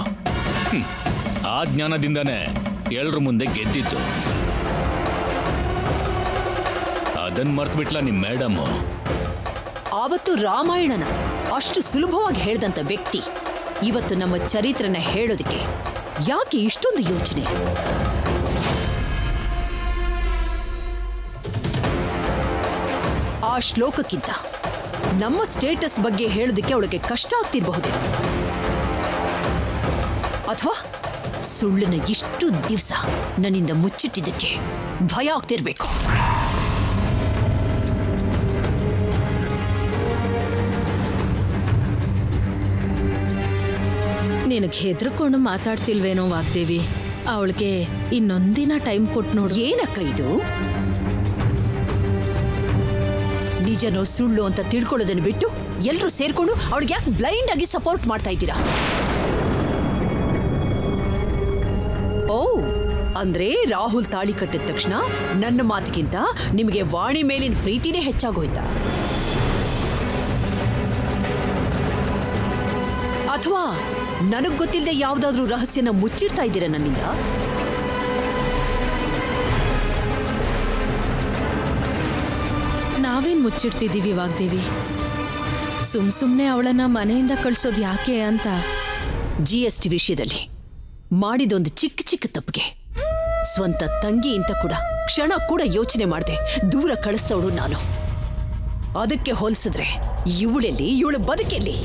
ಆ ಜ್ಞಾನದಿಂದನೇ ಎಲ್ರ ಮುಂದೆ ಗೆದ್ದಿದ್ದು. ಅದನ್ನ ಮರ್ತ್ಬಿಟ್ಲ ನಿಮ್ ಮೇಡಮ್ಮು. ಆವತ್ತು ರಾಮಾಯಣನ ಅಷ್ಟು ಸುಲಭವಾಗಿ ಹೇಳ್ದಂತ ವ್ಯಕ್ತಿ ಇವತ್ತು ನಮ್ಮ ಚರಿತ್ರೆನ ಹೇಳೋದಕ್ಕೆ ಯಾಕೆ ಇಷ್ಟೊಂದು ಯೋಚನೆ? ಆ ಶ್ಲೋಕಕ್ಕಿಂತ ನಮ್ಮ ಸ್ಟೇಟಸ್ ಬಗ್ಗೆ ಹೇಳೋದಕ್ಕೆ ಅವಳಿಗೆ ಕಷ್ಟ ಆಗ್ತಿರಬಹುದೇನೋ. ಅಥವಾ ಸುಳ್ಳನ್ನ ಇಷ್ಟು ದಿವಸ ನನ್ನಿಂದ ಮುಚ್ಚಿಟ್ಟಿದ್ದಕ್ಕೆ ಭಯ ಆಗ್ತಿರ್ಬೇಕು. ನಿನಗೆ ಹೆದರ್ಕೊಂಡು ಮಾತಾಡ್ತಿಲ್ವೇನೋ ವಾಗ್ದೇವಿ? ಅವಳಿಗೆ ಇನ್ನೊಂದಿನ ಟೈಮ್ ಕೊಟ್ಟು ನೋಡು. ಏನಕ್ಕ ಇದು? ನಿಜನೋ ಸುಳ್ಳು ಅಂತ ತಿಳ್ಕೊಳ್ಳೋದನ್ನ ಬಿಟ್ಟು ಎಲ್ಲರೂ ಸೇರ್ಕೊಂಡು ಅವಳಿಗೆ ಯಾಕೆ ಬ್ಲೈಂಡ್ ಆಗಿ ಸಪೋರ್ಟ್ ಮಾಡ್ತಾ ಇದ್ದೀರಾ? ಓ, ಅಂದ್ರೆ ರಾಹುಲ್ ತಾಳಿ ಕಟ್ಟಿದ ತಕ್ಷಣ ನನ್ನ ಮಾತಿಗಿಂತ ನಿಮಗೆ ವಾಣಿ ಮೇಲಿನ ಪ್ರೀತಿನೇ ಹೆಚ್ಚಾಗೋಯ್ತಾ? ಅಥವಾ ನನಗ್ ಗೊತ್ತಿಲ್ಲದೆ ಯಾವ್ದಾದ್ರೂ ರಹಸ್ಯನ ಮುಚ್ಚಿಡ್ತಾ ಇದ್ದೀರಾ ನನ್ನಿಂದ? ನಾವೇನ್ ಮುಚ್ಚಿಡ್ತಿದ್ದೀವಿ ವಾಗ್ದೇವಿ? ಸುಮ್ನೆ ಅವಳನ್ನ ಮನೆಯಿಂದ ಕಳ್ಸೋದು ಯಾಕೆ ಅಂತ. GST ವಿಷಯದಲ್ಲಿ ಮಾಡಿದೊಂದು ಚಿಕ್ಕ ತಪ್ಪಿಗೆ ಸ್ವಂತ ತಂಗಿ ಅಂತ ಕೂಡ ಕ್ಷಣ ಕೂಡ ಯೋಚನೆ ಮಾಡದೆ ದೂರ ಕಳಿಸ್ತವಳು ನಾನು. ಅದಕ್ಕೆ ಹೋಲಿಸಿದ್ರೆ ಇವಳೆಲ್ಲಿ, ಇವಳ ಬದುಕೆಲ್ಲಿ?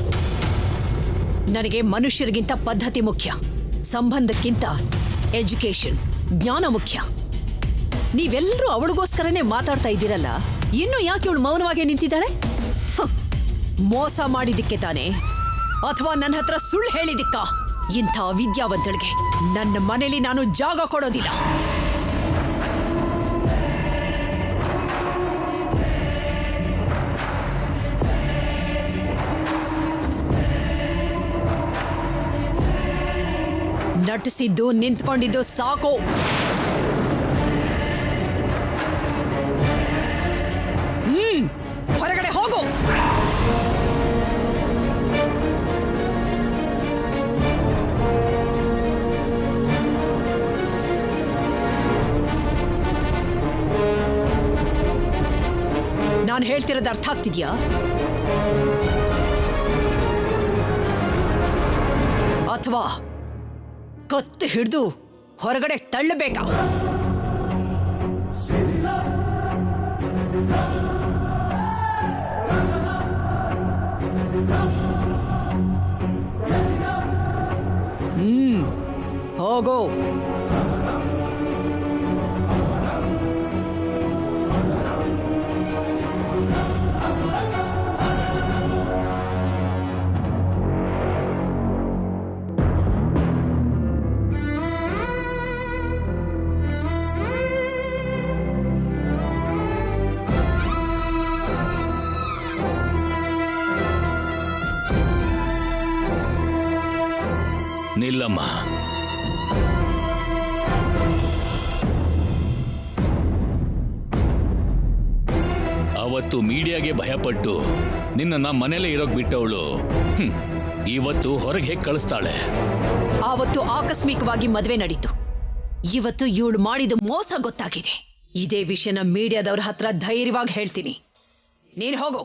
ನನಗೆ ಮನುಷ್ಯರಿಗಿಂತ ಪದ್ಧತಿ ಮುಖ್ಯ, ಸಂಬಂಧಕ್ಕಿಂತ ಎಜುಕೇಶನ್, ಜ್ಞಾನ ಮುಖ್ಯ. ನೀವೆಲ್ಲರೂ ಅವಳಿಗೋಸ್ಕರನೇ ಮಾತಾಡ್ತಾ ಇದ್ದೀರಲ್ಲ, ಇನ್ನು ಯಾಕೆ ಇವಳು ಮೌನವಾಗಿ ನಿಂತಿದ್ದಾಳೆ? ಮೋಸ ಮಾಡಿದಿಕ್ಕೆ ತಾನೆ, ಅಥವಾ ನನ್ನ ಹತ್ರ ಸುಳ್ಳು ಹೇಳಿದಿಕ್ಕ? ಇಂಥ ವಿದ್ಯಾವಂತಳಿಗೆ ನನ್ನ ಮನೇಲಿ ನಾನು ಜಾಗ ಕೊಡೋದಿಲ್ಲ. ನಟಿಸಿದ್ದು ನಿಂತ್ಕೊಂಡಿದ್ದು ಸಾಕು. ಹೊರಗಡೆ ಹೋಗು. ನಾನು ಹೇಳ್ತಿರೋದು ಅರ್ಥ ಆಗ್ತಿದ್ಯಾ? ಅಥವಾ ಕತ್ತು ಹಿಡಿದು ಹೊರಗಡೆ ತಳ್ಳಬೇಕಾ? ಹೋಗೋ. ನಿಲ್ಲಮ್ಮ. ಅವತ್ತು ಮೀಡಿಯಾಗೆ ಭಯಪಟ್ಟು ನಿನ್ನ ಮನೇಲೇ ಇರೋಕ್ ಬಿಟ್ಟವಳು ಇವತ್ತು ಹೊರಗೆ ಹೇಗೆ ಕಳಿಸ್ತಾಳೆ? ಆವತ್ತು ಆಕಸ್ಮಿಕವಾಗಿ ಮದುವೆ ನಡೀತು. ಇವತ್ತು ಇವಳು ಮಾಡಿದ ಮೋಸ ಗೊತ್ತಾಗಿದೆ. ಇದೇ ವಿಷಯನ ಮೀಡಿಯಾದವ್ರ ಹತ್ರ ಧೈರ್ಯವಾಗಿ ಹೇಳ್ತೀನಿ. ನೀನ್ ಹೋಗು.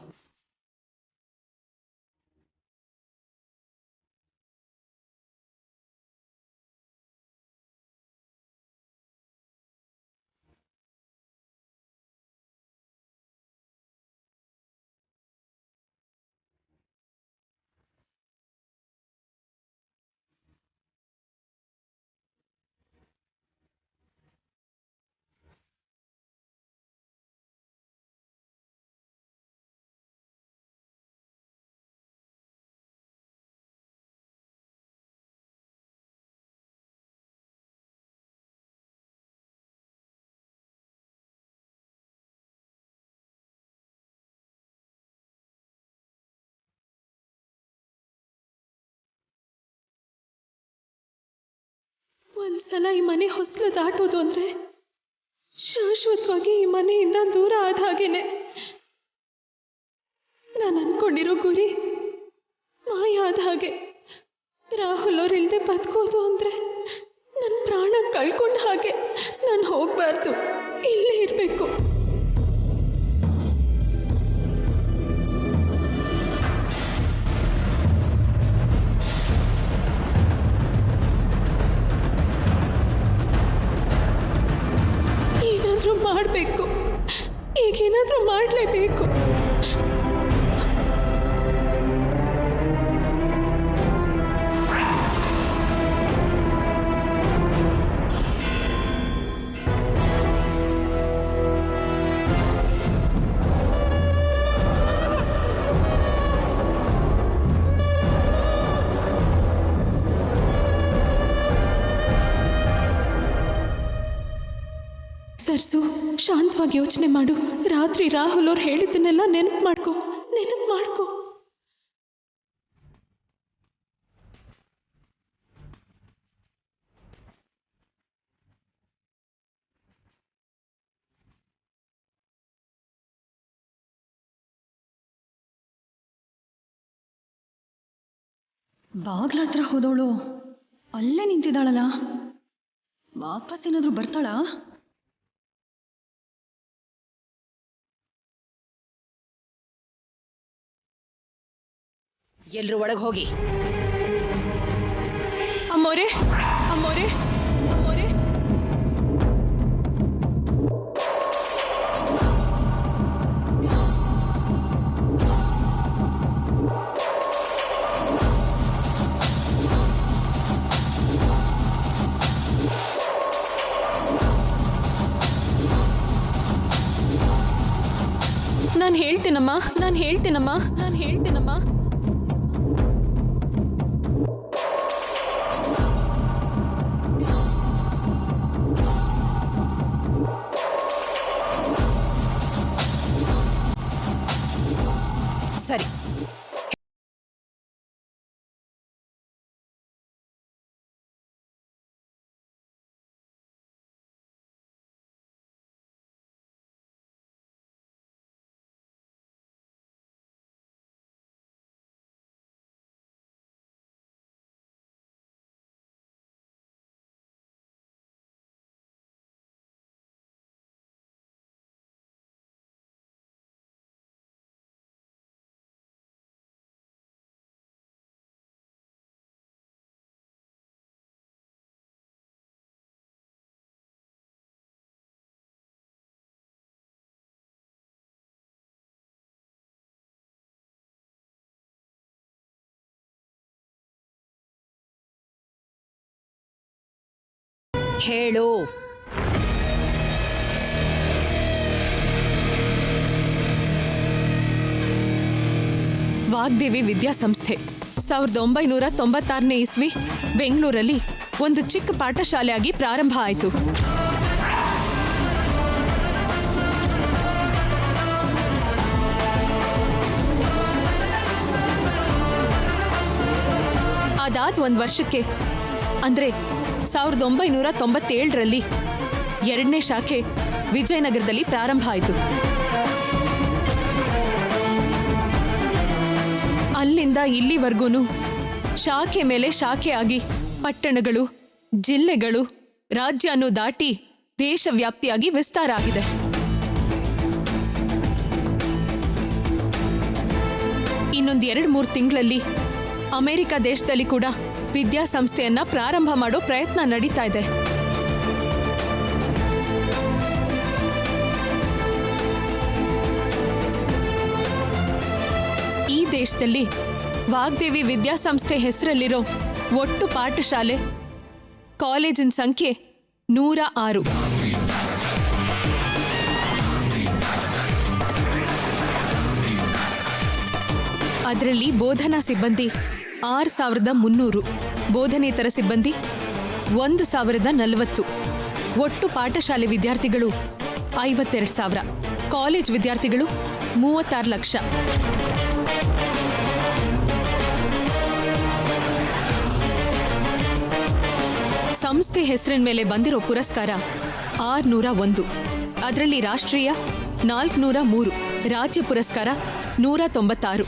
ಒಂದ್ಸಲ ಈ ಮನೆ ಹೊಸಲು ದಾಟೋದು ಅಂದ್ರೆ ಶಾಶ್ವತವಾಗಿ ಈ ಮನೆಯಿಂದ ದೂರ ಆದ ಹಾಗೇನೆ. ನಾನು ಅನ್ಕೊಂಡಿರೋ ಗುರಿ ಮಾಯ ಆದ ಹಾಗೆ. ರಾಹುಲ್ ಅವ್ರು ಇಲ್ಲದೆ ಬದುಕೋದು ಅಂದ್ರೆ ನನ್ನ ಪ್ರಾಣ ಕಳ್ಕೊಂಡ ಹಾಗೆ. ನಾನು ಹೋಗ್ಬಾರ್ದು, ಇಲ್ಲೇ ಇರಬೇಕು. ಮಾಡಬೇಕು, ಈಗೇನಾದ್ರೂ ಮಾಡಲೇಬೇಕು. ಸರ್ಸು, ಶಾಂತವಾಗಿ ಯೋಚನೆ ಮಾಡು. ರಾತ್ರಿ ರಾಹುಲ್ ಅವ್ರು ಹೇಳಿದ್ದನ್ನೆಲ್ಲ ನೆನಪು ಮಾಡ್ಕೊ. ಬಾಗ್ಲ ಹತ್ರ ಹೋದವಳು ಅಲ್ಲೇ ನಿಂತಿದ್ದಾಳಲ್ಲ, ವಾಪಸ್ ಏನಾದ್ರೂ ಬರ್ತಾಳಾ? ಎಲ್ರು ಒಳಗೆ ಹೋಗಿ. ಅಮ್ಮೋರೆ ಅಮ್ಮೋರೆ ಅಮ್ಮೋರೆ, ನಾನು ಹೇಳ್ತೀನಮ್ಮ, ನಾನು ಹೇಳ್ತೀನಮ್ಮ, ನಾನು ಹೇಳ್ತೀನಮ್ಮ. ಸರಿ, ಹೇಳು. ವಾಗ್ದೇವಿ ವಿದ್ಯಾಸಂಸ್ಥೆ 1996ನೇ ಇಸ್ವಿ ಬೆಂಗಳೂರಲ್ಲಿ ಒಂದು ಚಿಕ್ಕ ಪಾಠಶಾಲೆಯಾಗಿ ಪ್ರಾರಂಭ ಆಯಿತು. ಅದಾದ ಒಂದು ವರ್ಷಕ್ಕೆ ಅಂದ್ರೆ 1997ರಲ್ಲಿ 2ನೇ ಶಾಖೆ ವಿಜಯನಗರದಲ್ಲಿ ಪ್ರಾರಂಭ ಆಯಿತು. ಅಲ್ಲಿಂದ ಇಲ್ಲಿವರೆಗೂ ಶಾಖೆ ಮೇಲೆ ಶಾಖೆ ಆಗಿ ಪಟ್ಟಣಗಳು, ಜಿಲ್ಲೆಗಳು, ರಾಜ್ಯನೂ ದಾಟಿ ದೇಶವ್ಯಾಪ್ತಿಯಾಗಿ ವಿಸ್ತಾರ ಆಗಿದೆ. ಇನ್ನೊಂದು 2-3 ತಿಂಗಳಲ್ಲಿ ಅಮೆರಿಕ ದೇಶದಲ್ಲಿ ಕೂಡ ವಿದ್ಯಾಸಂಸ್ಥೆಯನ್ನ ಪ್ರಾರಂಭ ಮಾಡೋ ಪ್ರಯತ್ನ ನಡೀತಾ ಇದೆ. ಈ ದೇಶದಲ್ಲಿ ವಾಗ್ದೇವಿ ವಿದ್ಯಾಸಂಸ್ಥೆ ಹೆಸರಲ್ಲಿರೋ ಒಟ್ಟು ಪಾಠಶಾಲೆ, ಕಾಲೇಜಿನ ಸಂಖ್ಯೆ 106. ಅದರಲ್ಲಿ ಬೋಧನಾ ಸಿಬ್ಬಂದಿ 6300, ಬೋಧನೇತರ ಸಿಬ್ಬಂದಿ 1040. ಒಟ್ಟು ಪಾಠಶಾಲೆ ವಿದ್ಯಾರ್ಥಿಗಳು 52,000, ಕಾಲೇಜ್ ವಿದ್ಯಾರ್ಥಿಗಳು 36 ಲಕ್ಷ. ಸಂಸ್ಥೆ ಹೆಸರಿನ ಮೇಲೆ ಬಂದಿರೋ ಪುರಸ್ಕಾರ 601. ಅದರಲ್ಲಿ ರಾಷ್ಟ್ರೀಯ 403, ರಾಜ್ಯ ಪುರಸ್ಕಾರ 196.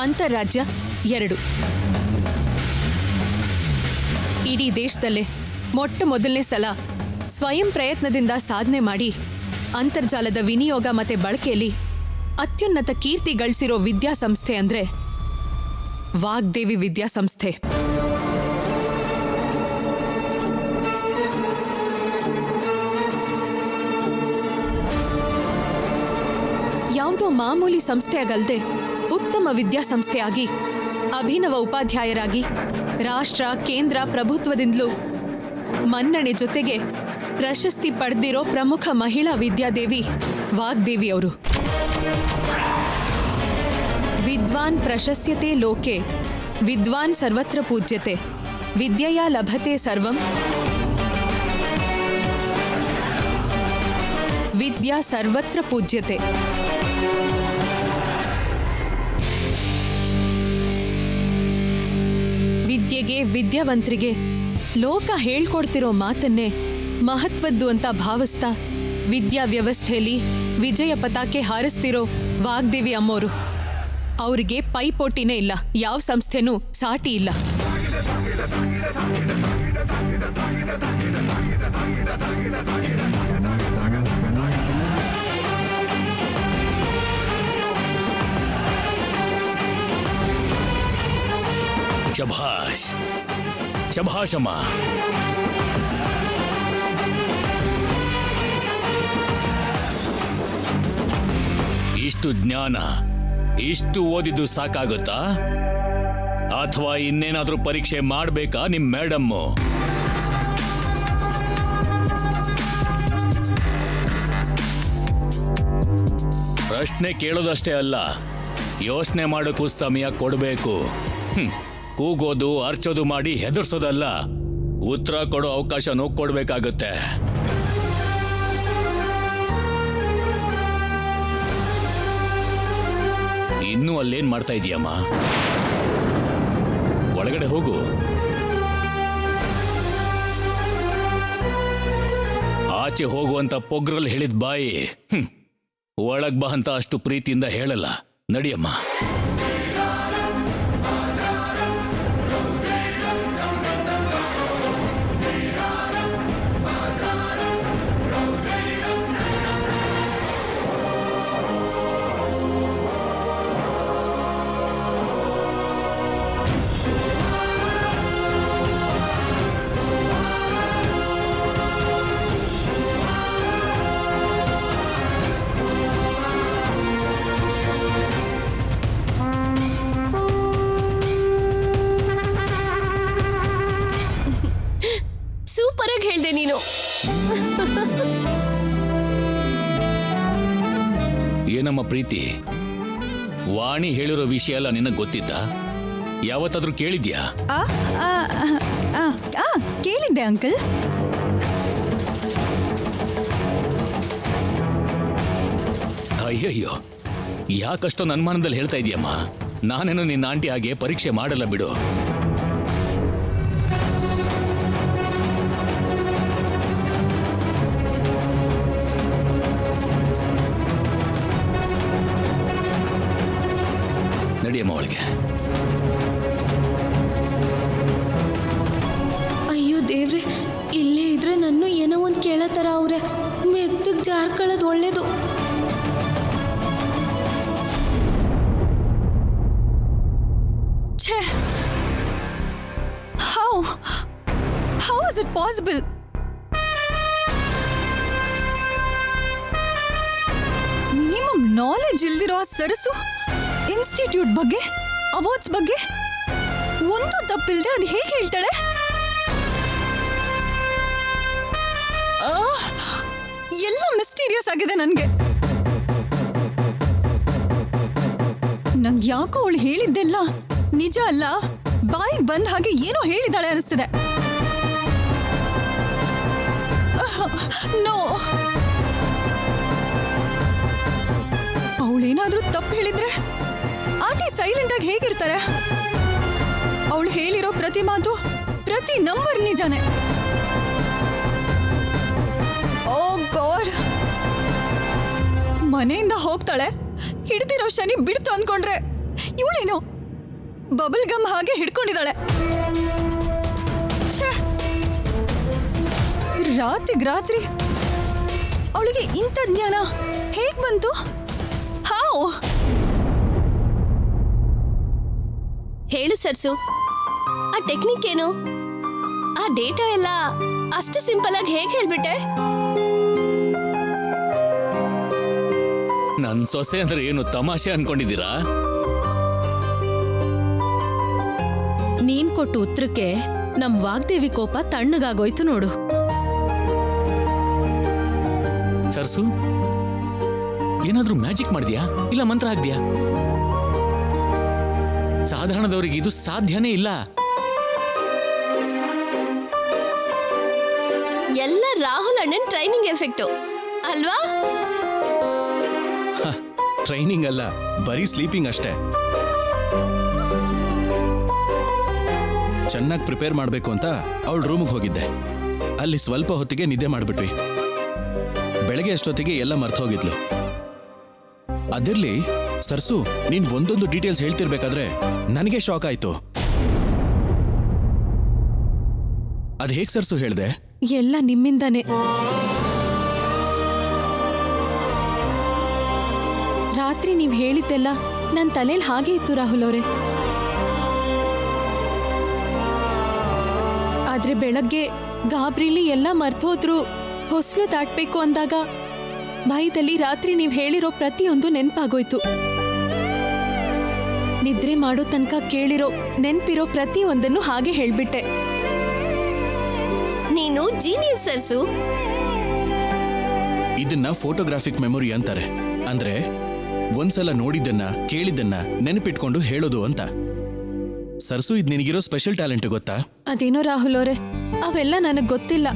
ಅಂತಾರಾಜ್ಯ 2. ಇಡೀ ದೇಶದಲ್ಲೇ ಮೊಟ್ಟ ಮೊದಲನೇ ಸಲ ಸ್ವಯಂ ಪ್ರಯತ್ನದಿಂದ ಸಾಧನೆ ಮಾಡಿ ಅಂತರ್ಜಾಲದ ವಿನಿಯೋಗ ಮತ್ತೆ ಬಳಕೆಯಲ್ಲಿ ಅತ್ಯುನ್ನತ ಕೀರ್ತಿ ಗಳಿಸಿರೋ ವಿದ್ಯಾಸಂಸ್ಥೆ ಅಂದ್ರೆ ವಾಗ್ದೇವಿ ವಿದ್ಯಾಸಂಸ್ಥೆ. ಯಾವುದೋ ಮಾಮೂಲಿ ಸಂಸ್ಥೆಯಾಗಲ್ದೆ ಉತ್ತಮ ವಿದ್ಯಾಸಂಸ್ಥೆಯಾಗಿ ಅಭಿನವ ಉಪಾಧ್ಯಾಯರಾಗಿ ರಾಷ್ಟ್ರ, ಕೇಂದ್ರ ಪ್ರಭುತ್ವದಿಂದಲೂ ಮನ್ನಣೆ ಜೊತೆಗೆ ಪ್ರಶಸ್ತಿ ಪಡೆದಿರೋ ಪ್ರಮುಖ ಮಹಿಳಾ ವಿದ್ಯಾದೇವಿ ವಾಗ್ದೇವಿ ಅವರು. ವಿದ್ವಾನ್ ಪ್ರಶಸ್ಯತೆ ಲೋಕೆ, ವಿದ್ವಾನ್ ಸರ್ವತ್ರ ಪೂಜ್ಯತೆ, ವಿದ್ಯೆಯ ಲಭತೆ ಸರ್ವಂ, ವಿದ್ಯಾ ಸರ್ವತ್ರ ಪೂಜ್ಯತೆ. ವಿದ್ಯೆಗೆ, ವಿದ್ಯಾವಂತರಿಗೆ ಲೋಕ ಹೇಳ್ಕೊಡ್ತಿರೋ ಮಾತನ್ನೇ ಮಹತ್ವದ್ದು ಅಂತ ಭಾವಿಸ್ತಾ ವಿದ್ಯಾ ವ್ಯವಸ್ಥೆಯಲ್ಲಿ ವಿಜಯ ಪತಾಕೆ ಹಾರಿಸ್ತಿರೋ ವಾಗ್ದೇವಿ ಅಮ್ಮೋರು. ಅವರಿಗೆ ಪೈಪೋಟಿನೇ ಇಲ್ಲ, ಯಾವ ಸಂಸ್ಥೆನೂ ಸಾಟಿ ಇಲ್ಲ. ಶಭಾಷ್ ಶಭಾಷಮ್ಮ. ಇಷ್ಟು ಜ್ಞಾನ, ಇಷ್ಟು ಓದಿದ್ದು ಸಾಕಾಗುತ್ತಾ ಅಥವಾ ಇನ್ನೇನಾದ್ರೂ ಪರೀಕ್ಷೆ ಮಾಡ್ಬೇಕಾ ನಿಮ್ ಮೇಡಮ್ಮು? ಪ್ರಶ್ನೆ ಕೇಳೋದಷ್ಟೇ ಅಲ್ಲ, ಯೋಚನೆ ಮಾಡೋಕ್ಕೂ ಸಮಯ ಕೊಡಬೇಕು. ಕೂಗೋದು ಅರ್ಚೋದು ಮಾಡಿ ಹೆದರ್ಸೋದಲ್ಲ, ಉತ್ತರ ಕೊಡೋ ಅವಕಾಶನೂ ಕೊಡ್ಬೇಕಾಗುತ್ತೆ. ಇನ್ನೂ ಅಲ್ಲೇನ್ ಮಾಡ್ತಾ ಇದೀಯಮ್ಮ? ಒಳಗಡೆ ಹೋಗು. ಆಚೆ ಹೋಗುವಂತ ಪೊಗ್ರಲ್ಲಿ ಹೇಳಿದ ಬಾಯಿ ಒಳಗ್ ಬಾ ಅಂತ ಅಷ್ಟು ಪ್ರೀತಿಯಿಂದ ಹೇಳಲ್ಲ. ನಡಿಯಮ್ಮ. ಸೂಪರ್ ಆಗಿ ಹೇಳ್ದೆ ನೀನು. ಏನಮ್ಮ ಪ್ರೀತಿ, ವಾಣಿ ಹೇಳಿರೋ ವಿಷಯ ಎಲ್ಲ ನಿನಗೆ ಗೊತ್ತಿದ್ದ? ಯಾವತ್ತಾದ್ರೂ ಕೇಳಿದ್ಯಾ? ಕೇಳಿದ್ದೆ ಅಂಕಲ್. ಅಯ್ಯಯ್ಯೋ, ಯಾಕಷ್ಟೊಂದು ಅನುಮಾನದಲ್ಲಿ ಹೇಳ್ತಾ ಇದೀಯಮ್ಮ? ನಾನೇನು ನಿನ್ನ ಆಂಟಿ ಹಾಗೆ ಪರೀಕ್ಷೆ ಮಾಡಲ್ಲ ಬಿಡು. ನಡಿಯಮ್ಮ ಒಳಗೆ. ಅಯ್ಯೋ ದೇವ್ರೆ, ಇಲ್ಲೇ ಇದ್ರೆ ನನ್ನ ಏನೋ ಒಂದು ಕೇಳತ್ತಾರ ಅವ್ರೆ. ಮೆತ್ತಗ್ ಜಾರ್ಕೊಳ್ಳೋದು ಒಳ್ಳೇದು. How is it possible? Minimum knowledge ಇಲ್ದಿರೋ ಸರಸು ಇನ್ಸ್ಟಿಟ್ಯೂಟ್ ಬಗ್ಗೆ, ಅವಾರ್ಡ್ಸ್ ಬಗ್ಗೆ ಒಂದು ತಪ್ಪಿಲ್ದೆ ಅದು ಹೇಗೆ ಹೇಳ್ತಾಳೆ? ಎಲ್ಲ ಮಿಸ್ಟೀರಿಯಸ್ ಆಗಿದೆ ನನಗೆ. ನಂಗೆ ಯಾಕೋ ಅವಳು ಹೇಳಿದ್ದೆಲ್ಲ ನಿಜ ಅಲ್ಲ, ಬಾಯಿಗೆ ಬಂದ ಹಾಗೆ ಏನೋ ಹೇಳಿದಾಳೆ ಅನಿಸ್ತಿದೆ. ನೋ, ಅವಳೇನಾದ್ರೂ ತಪ್ಪು ಹೇಳಿದ್ರೆ ಆಂಟಿ ಸೈಲೆಂಟ್ ಆಗಿ ಹೇಗಿರ್ತಾರೆ? ಅವಳು ಹೇಳಿರೋ ಪ್ರತಿ ಮಾತು, ಪ್ರತಿ ನಂಬರ್ ನಿಜಾನೆ. ಓ ಗಾಡ್, ಮನೆಯಿಂದ ಹೋಗ್ತಾಳೆ, ಹಿಡ್ದಿರೋ ಶನಿ ಬಿಡ್ತು ಅನ್ಕೊಂಡ್ರೆ ಇವಳೇನೋ ಬಬಲ್ ಗಮ್ ಹಾಗೆ ಹಿಡ್ಕೊಂಡಿದ್ದಾಳೆ. ರಾತ್ರಿ ಅವಳಿಗೆ ಇಂಥ ಜ್ಞಾನ ಹೇಗ್ ಬಂತು? ಹಾವ್? ಹೇಳು ಸರ್ಸು, ಆ ಟೆಕ್ನಿಕ್ ಏನು? ಆ ಡೇಟಾ ಎಲ್ಲ ಅಷ್ಟು ಸಿಂಪಲ್ ಆಗಿ ಹೇಗೆ ಹೇಳ್ಬಿಟ್ಟೆ? ನನ್ ಸೊಸೆ ಅಂದ್ರೆ ಏನು ತಮಾಷೆ ಅನ್ಕೊಂಡಿದ್ದೀರಾ? ನೀನ್ ಕೊಟ್ಟು ಉತ್ತರಕ್ಕೆ ನಮ್ ವಾಗ್ದೇವಿ ಕೋಪ ತಣ್ಣಗಾಗೋಯ್ತು ನೋಡು. ಸರ್ಸು, ಏನಾದ್ರೂ ಮ್ಯಾಜಿಕ್ ಮಾಡಿದ್ಯಾ ಇಲ್ಲ ಮಂತ್ರ ಹಾಕ್ದ್ಯಾ? ಸಾಧಾರಣದವರಿಗೆ ಇದು ಸಾಧ್ಯನೇ ಇಲ್ಲ. ಎಲ್ಲ ರಾಹುಲ್ ಅಣ್ಣನ್ ಟ್ರೈನಿಂಗ್ ಎಫೆಕ್ಟು ಅಲ್ವಾ? ಟ್ರೈನಿಂಗ್ ಅಲ್ಲ, ಬರೀ ಸ್ಲೀಪಿಂಗ್ ಅಷ್ಟೇ. ಚೆನ್ನಾಗಿ ಪ್ರಿಪೇರ್ ಮಾಡಬೇಕು ಅಂತ ಅವಳು ರೂಮಿಗೆ ಹೋಗಿದ್ದೆ. ಅಲ್ಲಿ ಸ್ವಲ್ಪ ಹೊತ್ತಿಗೆ ನಿದ್ದೆ ಮಾಡಿಬಿಟ್ವಿ. ಬೆಳಗ್ಗೆ ಅಷ್ಟೊತ್ತಿಗೆ ಎಲ್ಲ ಮರ್ತು ಹೋಗಿದ್ಲು. ಅದಿರ್ಲಿ ಸರ್ಸು, ನೀನ್ ಒಂದೊಂದು ಡೀಟೇಲ್ಸ್ ಹೇಳ್ತಿರ್ಬೇಕಾದ್ರೆ ನನಗೆ ಶಾಕ್ ಆಯ್ತು. ಅದ್ ಹೇಗ್ ಸರ್ಸು ಹೇಳ್ದೆ? ಎಲ್ಲ ನಿಮ್ಮಿಂದಾನೆ. ರಾತ್ರಿ ನೀವ್ ಹೇಳಿದ್ದೆಲ್ಲ ನನ್ನ ತಲೆಯಲ್ಲಿ ಹಾಗೆ ಇತ್ತು ರಾಹುಲ್ ಅವರೇ. ಆದ್ರೆ ಬೆಳಗ್ಗೆ ಗಾಬ್ರಿಲಿ ಎಲ್ಲ ಮರ್ತೋದ್ರು. ಹೊಸಲು ದಾಟ್ಬೇಕು ಅಂದಾಗ ಭಯದಲ್ಲಿ ರಾತ್ರಿ ನೀವ್ ಹೇಳಿರೋ ಪ್ರತಿಯೊಂದು ನೆನ್ಪಾಗೋಯ್ತು. ನಿದ್ರೆ ಮಾಡೋ ತನಕ ಕೇಳಿರೋ ನೆನ್ಪಿರೋ ಪ್ರತಿಯೊಂದನ್ನು ಹಾಗೆ ಹೇಳ್ಬಿಟ್ಟೆ. ನೀನು ಜೀನಿಯಸ್ ಸರ್ಸು. ಇದನ್ನ ಫೋಟೋಗ್ರಾಫಿಕ್ ಮೆಮೊರಿ ಅಂತಾರೆ. ಅಂದ್ರೆ ಒಂದ್ಸಲ ನೋಡಿದ್ದನ್ನ ಕೇಳಿದ್ದನ್ನ ನೆನಪಿಟ್ಕೊಂಡು ಹೇಳೋದು ಅಂತ. ಸರ್ಸು, ಇದ್ ನಿನಗಿರೋ ಸ್ಪೆಷಲ್ ಟ್ಯಾಲೆಂಟ್ ಗೊತ್ತಾ? ಅದೇನೋ ರಾಹುಲ್ ಅವರೇ, ಅವೆಲ್ಲ ನನಗ್ ಗೊತ್ತಿಲ್ಲ.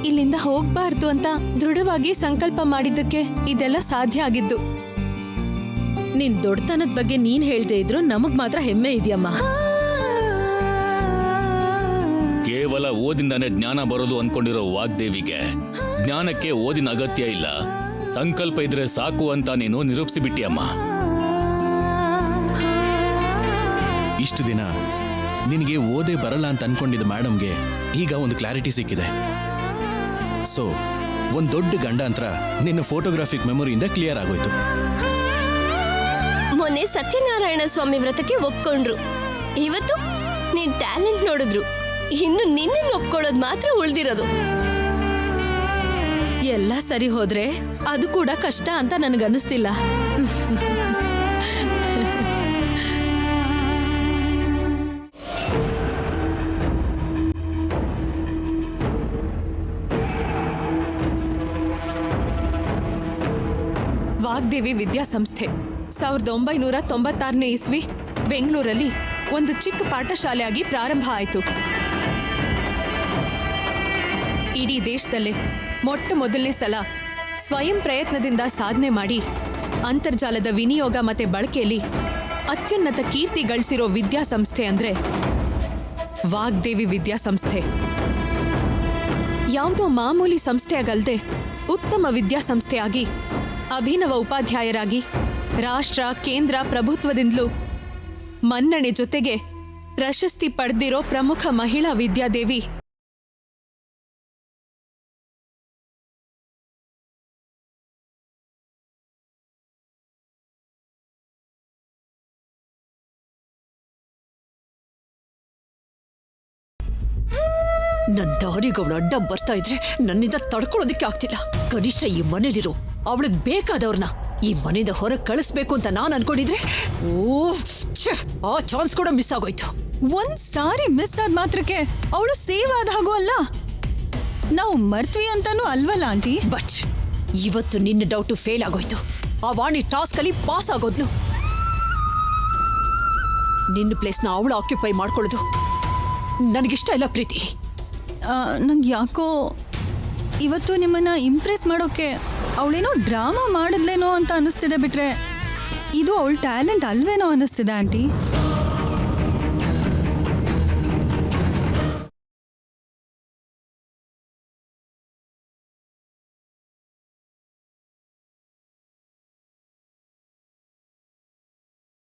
ಇಲ್ಲಿಂದ ಹೋಗ್ಬಾರ್ದು ಅಂತ ದೃಢವಾಗಿ ಸಂಕಲ್ಪ ಮಾಡಿದ್ದಕ್ಕೆ ಇದೆಲ್ಲ ಸಾಧ್ಯ ಆಗಿದ್ದು. ನಿನ್ ದೊಡ್ಡತನದ ಬಗ್ಗೆ ನೀನ್ ಹೇಳ್ದೇ ಇದ್ರು ನಮಗ್ ಮಾತ್ರ ಹೆಮ್ಮೆ ಇದೆಯಮ್ಮ. ಕೇವಲ ಓದಿಂದಾನೆ ಜ್ಞಾನ ಬರೋದು ಅನ್ಕೊಂಡಿರೋ ವಾಗ್ದೇವಿಗೆ ಜ್ಞಾನಕ್ಕೆ ಓದಿನ ಅಗತ್ಯ ಇಲ್ಲ, ಸಂಕಲ್ಪ ಇದ್ರೆ ಸಾಕು ಅಂತ ನೀನು ನಿರೂಪಿಸಿಬಿಟ್ಟಿಯಮ್ಮ. ಇಷ್ಟು ದಿನ ನಿನಗೆ ಓದೇ ಬರಲ್ಲ ಅಂತ ಅನ್ಕೊಂಡಿದ್ದ ಮೇಡಮ್ಗೆ ಈಗ ಒಂದು ಕ್ಲಾರಿಟಿ ಸಿಕ್ಕಿದೆ. ಸೊ ಒಂದ್ ದೊಡ್ಡ ಗಂಡಾಂತರ ನಿನ್ನ ಫೋಟೋಗ್ರಾಫಿಕ್ ಮೆಮೊರಿಯಿಂದ ಕ್ಲಿಯರ್ ಆಗೋಯ್ತು. ಮೊನ್ನೆ ಸತ್ಯನಾರಾಯಣ ಸ್ವಾಮಿ ವ್ರತಕ್ಕೆ ಒಪ್ಕೊಂಡ್ರು. ಇವತ್ತು ನೀನ್ ಟ್ಯಾಲೆಂಟ್ ನೋಡಿದ್ರು. ಇನ್ನು ನಿನ್ನನ್ನು ಒಪ್ಕೊಳ್ಳೋದು ಮಾತ್ರ ಉಳ್ದಿರೋದು. ಎಲ್ಲ ಸರಿ ಹೋದ್ರೆ ಅದು ಕೂಡ ಕಷ್ಟ ಅಂತ ನನಗನ್ನಿಸ್ತಿಲ್ಲ. ವಾಗ್ದೇವಿ ವಿದ್ಯಾಸಂಸ್ಥೆ 1996ನೇ ಇಸ್ವಿ ಬೆಂಗಳೂರಲ್ಲಿ ಒಂದು ಚಿಕ್ಕ ಪಾಠಶಾಲೆಯಾಗಿ ಪ್ರಾರಂಭ ಆಯಿತು. ಇಡೀ ದೇಶದಲ್ಲೇ ಮೊಟ್ಟ ಮೊದಲನೇ ಸಲ ಸ್ವಯಂ ಪ್ರಯತ್ನದಿಂದ ಸಾಧನೆ ಮಾಡಿ ಅಂತರ್ಜಾಲದ ವಿನಿಯೋಗ ಮತ್ತೆ ಬಳಕೆಯಲ್ಲಿ ಅತ್ಯುನ್ನತ ಕೀರ್ತಿ ಗಳಿಸಿರೋ ವಿದ್ಯಾಸಂಸ್ಥೆ ಅಂದ್ರೆ ವಾಗ್ದೇವಿ ವಿದ್ಯಾಸಂಸ್ಥೆ. ಯಾವುದೋ ಮಾಮೂಲಿ ಸಂಸ್ಥೆಯಾಗಲ್ದೆ ಉತ್ತಮ ವಿದ್ಯಾಸಂಸ್ಥೆಯಾಗಿ ಅಭಿನವ ಉಪಾಧ್ಯಾಯರಾಗಿ ರಾಷ್ಟ್ರ ಕೇಂದ್ರ ಪ್ರಭುತ್ವದಿಂದಲೂ ಮನ್ನಣೆ ಜೊತೆಗೆ ಪ್ರಶಸ್ತಿ ಪಡೆದಿರೋ ಪ್ರಮುಖ ಮಹಿಳಾ ವಿದ್ಯಾದೇವಿ ನನ್ ದಾರಿಗೆ ಅವಳು ಅಡ್ಡ ಬರ್ತಾ ಇದ್ರೆ ನನ್ನಿಂದ ತಡ್ಕೊಳ್ಳೋದಕ್ಕೆ ಆಗ್ತಿಲ್ಲ. ಕನಿಷ್ಠ ಈ ಮನೇಲಿರೋ ಅವಳಿಗೆ ಬೇಕಾದವ್ರನ್ನ ಈ ಮನೆಯಿಂದ ಹೊರಗೆ ಕಳಿಸ್ಬೇಕು ಅಂತ ನಾನು ಅನ್ಕೊಂಡಿದ್ರೆ ಆ ಚಾನ್ಸ್ ಕೂಡ ಮಿಸ್ ಆಗೋಯ್ತು. ಒಂದ್ ಸಾರಿ ಮಿಸ್ ಆದ ಮಾತ್ರಕ್ಕೆ ಅವಳು ಸೇವ್ ಆದ ಹಾಗೂ ಅಲ್ಲ, ನಾವು ಮರ್ತ್ವಿ ಅಂತಾನೂ ಅಲ್ವಲ್ಲ ಆಂಟಿ. ಬಟ್ ಇವತ್ತು ನಿನ್ನ ಡೌಟು ಫೇಲ್ ಆಗೋಯ್ತು. ಆ ವಾಣಿ ಟಾಸ್ಕ್ ಅಲ್ಲಿ ಪಾಸ್ ಆಗೋದ್ಲು. ನಿನ್ನ ಪ್ಲೇಸ್ನ ಅವಳು ಆಕ್ಯುಪೈ ಮಾಡ್ಕೊಳ್ಳೋದು ನನಗಿಷ್ಟ ಇಲ್ಲ ಪ್ರೀತಿ. ನಂಗೆ ಯಾಕೋ ಇವತ್ತು ನಿಮ್ಮನ್ನ ಇಂಪ್ರೆಸ್ ಮಾಡೋಕೆ ಅವಳೇನೋ ಡ್ರಾಮಾ ಮಾಡಿದ್ಲೇನೋ ಅಂತ ಅನ್ನಿಸ್ತಿದೆ. ಬಿಟ್ರೆ ಇದು ಅವಳ ಟ್ಯಾಲೆಂಟ್ ಅಲ್ವೇನೋ ಅನ್ನಿಸ್ತಿದೆ ಆಂಟಿ.